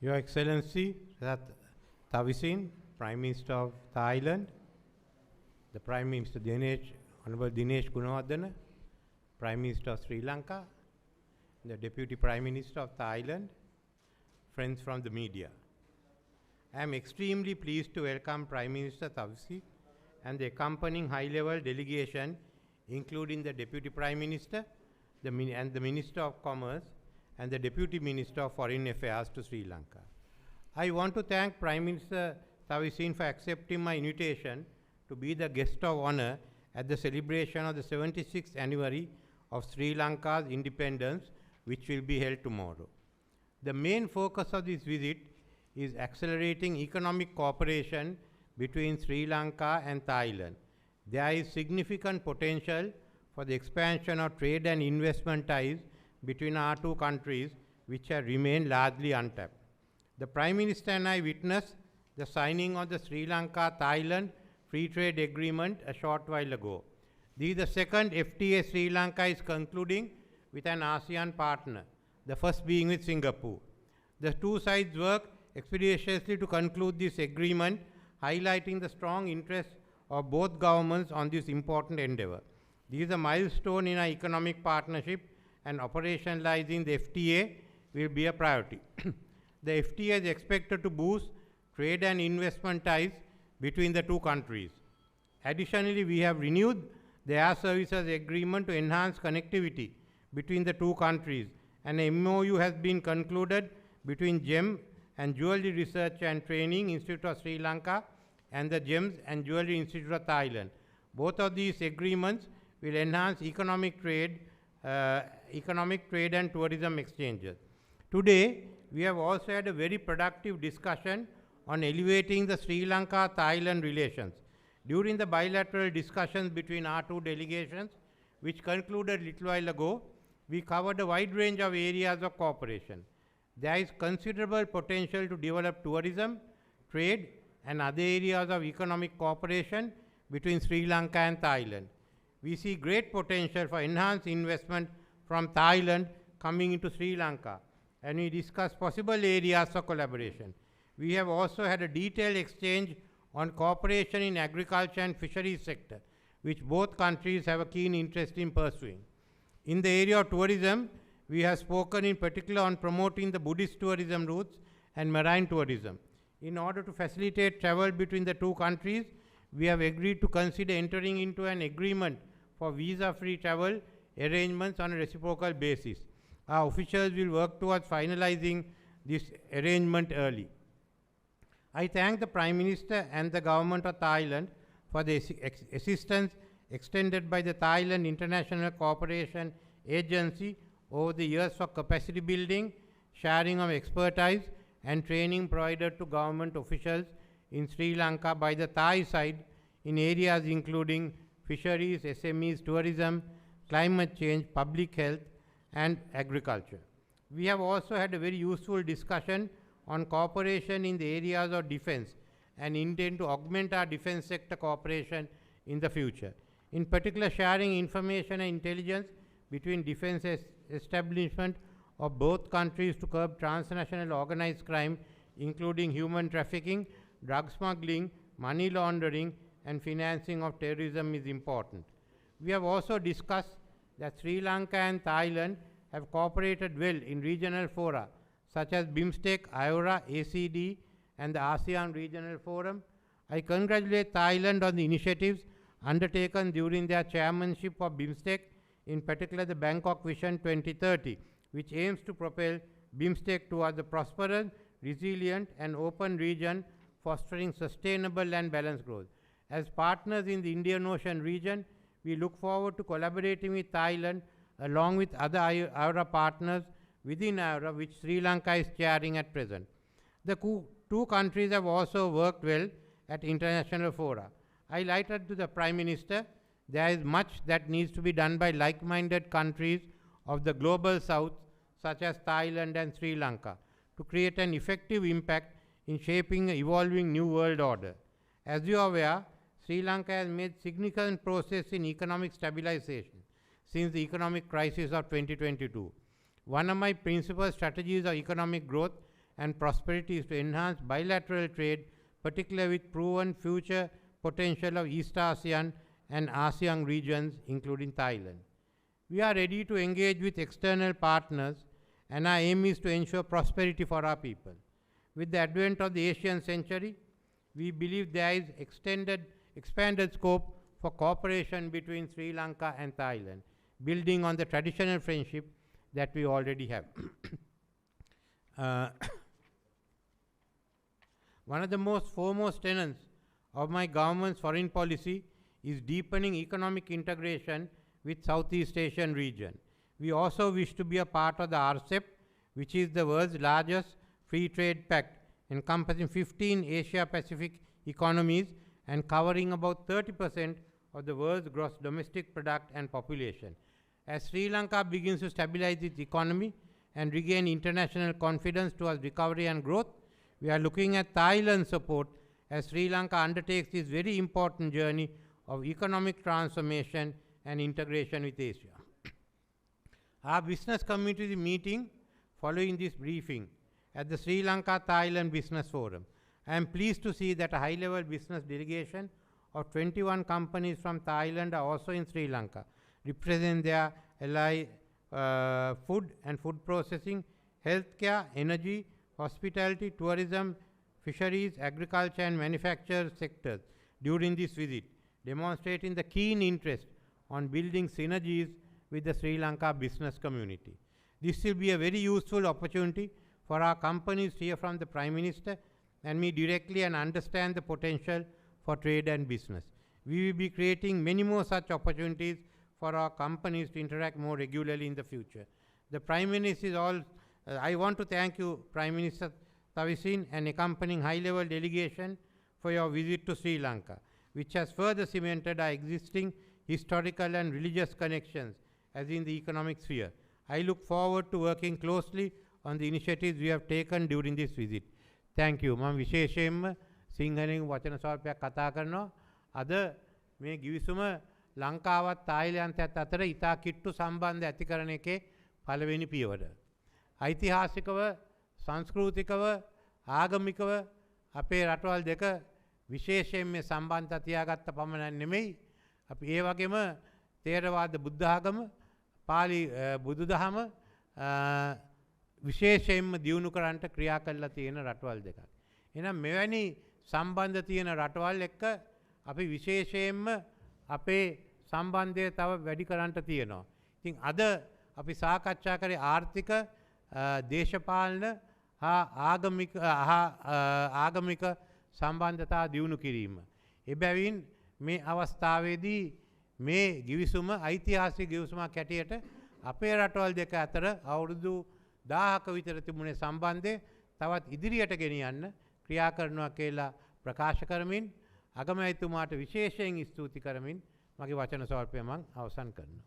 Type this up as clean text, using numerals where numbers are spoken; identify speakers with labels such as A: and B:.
A: Your Excellency, Thavisin, Prime Minister of Thailand, the Prime Minister Honorable Dinesh Gunawardena, Prime Minister of Sri Lanka, the Deputy Prime Minister of Thailand, friends from the media. I am extremely pleased to welcome Prime Minister Thavisin and the accompanying high-level delegation, including the Deputy Prime Minister and the Minister of Commerce and the Deputy Minister of Foreign Affairs to Sri Lanka. I want to thank Prime Minister Thavisin for accepting my invitation to be the guest of honor at the celebration of the 76th anniversary of Sri Lanka's independence, which will be held tomorrow. The main focus of this visit is accelerating economic cooperation between Sri Lanka and Thailand. There is significant potential for the expansion of trade and investment ties between our two countries, which have remained largely untapped. The Prime Minister and I witnessed the signing of the Sri Lanka-Thailand Free Trade Agreement a short while ago. This is the second FTA Sri Lanka is concluding with an ASEAN partner, the first being with Singapore. The two sides work expeditiously to conclude this agreement, highlighting the strong interest of both governments on this important endeavor. This is a milestone in our economic partnership, and operationalizing the FTA will be a priority. The FTA is expected to boost trade and investment ties between the two countries. Additionally, we have renewed the air services agreement to enhance connectivity between the two countries, and a MOU has been concluded between GEM and Jewelry Research and Training Institute of Sri Lanka and the GEMS and Jewelry Institute of Thailand. Both of these agreements will enhance economic trade and tourism exchanges. Today, we have also had a very productive discussion on elevating the Sri Lanka-Thailand relations. During the bilateral discussions between our two delegations, which concluded a little while ago, we covered a wide range of areas of cooperation. There is considerable potential to develop tourism, trade, and other areas of economic cooperation between Sri Lanka and Thailand. We see great potential for enhanced investment from Thailand coming into Sri Lanka, and we discussed possible areas of collaboration. We have also had a detailed exchange on cooperation in agriculture and fisheries sector, which both countries have a keen interest in pursuing. In the area of tourism, we have spoken in particular on promoting the Buddhist tourism routes and marine tourism. In order to facilitate travel between the two countries, we have agreed to consider entering into an agreement for visa-free travel arrangements on a reciprocal basis. Our officials will work towards finalizing this arrangement early. I thank the Prime Minister and the Government of Thailand for the assistance extended by the Thailand International Cooperation Agency over the years for capacity building, sharing of expertise, and training provided to government officials in Sri Lanka by the Thai side in areas including fisheries, SMEs, tourism, climate change, public health, and agriculture. We have also had a very useful discussion on cooperation in the areas of defense and intend to augment our defense sector cooperation in the future. In particular, sharing information and intelligence between defense establishment of both countries to curb transnational organized crime, including human trafficking, drug smuggling, money laundering, and financing of terrorism is important. We have also discussed that Sri Lanka and Thailand have cooperated well in regional fora, such as BIMSTEC, IORA, ACD, and the ASEAN Regional Forum. I congratulate Thailand on the initiatives undertaken during their chairmanship of BIMSTEC, in particular the Bangkok Vision 2030, which aims to propel BIMSTEC towards a prosperous, resilient, and open region, fostering sustainable and balanced growth. As partners in the Indian Ocean region, we look forward to collaborating with Thailand along with other IORA partners within IORA, which Sri Lanka is chairing at present. The two countries have also worked well at international fora. I highlighted to the Prime Minister there is much that needs to be done by like-minded countries of the global south, such as Thailand and Sri Lanka, to create an effective impact in shaping an evolving new world order. As you are aware, Sri Lanka has made significant progress in economic stabilization since the economic crisis of 2022. One of my principal strategies of economic growth and prosperity is to enhance bilateral trade, particularly with proven future potential of East Asian and ASEAN regions, including Thailand. We are ready to engage with external partners, and our aim is to ensure prosperity for our people. With the advent of the Asian century, we believe there is expanded scope for cooperation between Sri Lanka and Thailand, building on the traditional friendship that we already have. One of the most foremost tenets of my government's foreign policy is deepening economic integration with Southeast Asian region. We also wish to be a part of the RCEP, which is the world's largest free trade pact, encompassing 15 Asia-Pacific economies and covering about 30% of the world's gross domestic product and population. As Sri Lanka begins to stabilize its economy and regain international confidence towards recovery and growth, we are looking at Thailand's support as Sri Lanka undertakes this very important journey of economic transformation and integration with Asia. Our business community is meeting following this briefing at the Sri Lanka-Thailand Business Forum. I am pleased to see that a high-level business delegation of 21 companies from Thailand are also in Sri Lanka, representing their ally food and food processing, healthcare, energy, hospitality, tourism, fisheries, agriculture and manufacture sectors during this visit, demonstrating the keen interest on building synergies with the Sri Lanka business community. This will be a very useful opportunity for our companies to hear from the Prime Minister and me directly and understand the potential for trade and business. We will be creating many more such opportunities for our companies to interact more regularly in the future. The Prime Minister is all, I want to thank you, Prime Minister Thavisin and accompanying high-level delegation for your visit to Sri Lanka, which has further cemented our existing historical and religious connections as in the economic sphere. I look forward to working closely on the initiatives we have taken during this visit. Thank you. මම විශේෂයෙන්ම සිංහලෙන් වචන ස්වල්පයක් කතා කරනවා. අද මේ ගිවිසුම ලංකාවත් තායිලන්තයත් අතර ඉතා කිට්ටු සම්බන්ධ ඇති කරන එකේ පළවෙනි පියවර. ඓතිහාසිකව, සංස්කෘතිකව, ආගමිකව අපේ රටවල් දෙක විශේෂයෙන් මේ සම්බන්ධතා තියාගත්ත පමණක් නෙමෙයි. අපි ඒ වගේම තේරවාද බුද්ධ ආගම, පාලි බුදුදහම විශේෂයෙන්ම දියුණු කරන්නට ක්‍රියා කරලා තියෙන රටවල් දෙකක්. එහෙනම් මෙවැනි සම්බන්ධ තියෙන රටවල් එක්ක අපි විශේෂයෙන්ම අපේ සම්බන්ධය තව වැඩි කරන්නට තියෙනවා. ඉතින් අද අපි සාකච්ඡා කරේ ආර්ථික, දේශපාලන හා ආගමික සම්බන්ධතා දියුණු කිරීම. එබැවින් මේ අවස්ථාවේදී මේ ගිවිසුම ඓතිහාසික ගිවිසුමක් හැටියට අපේ රටවල් දෙක අතර අවුරුදු 1000ක විතර තිබුණේ සම්බන්ධය තවත් ඉදිරියට ගෙනියන්න ක්‍රියා කරනවා කියලා ප්‍රකාශ කරමින් අගමැතිතුමාට විශේෂයෙන් ස්තුති කරමින් මගේ වචන ස්වල්පය මම අවසන් කරනවා.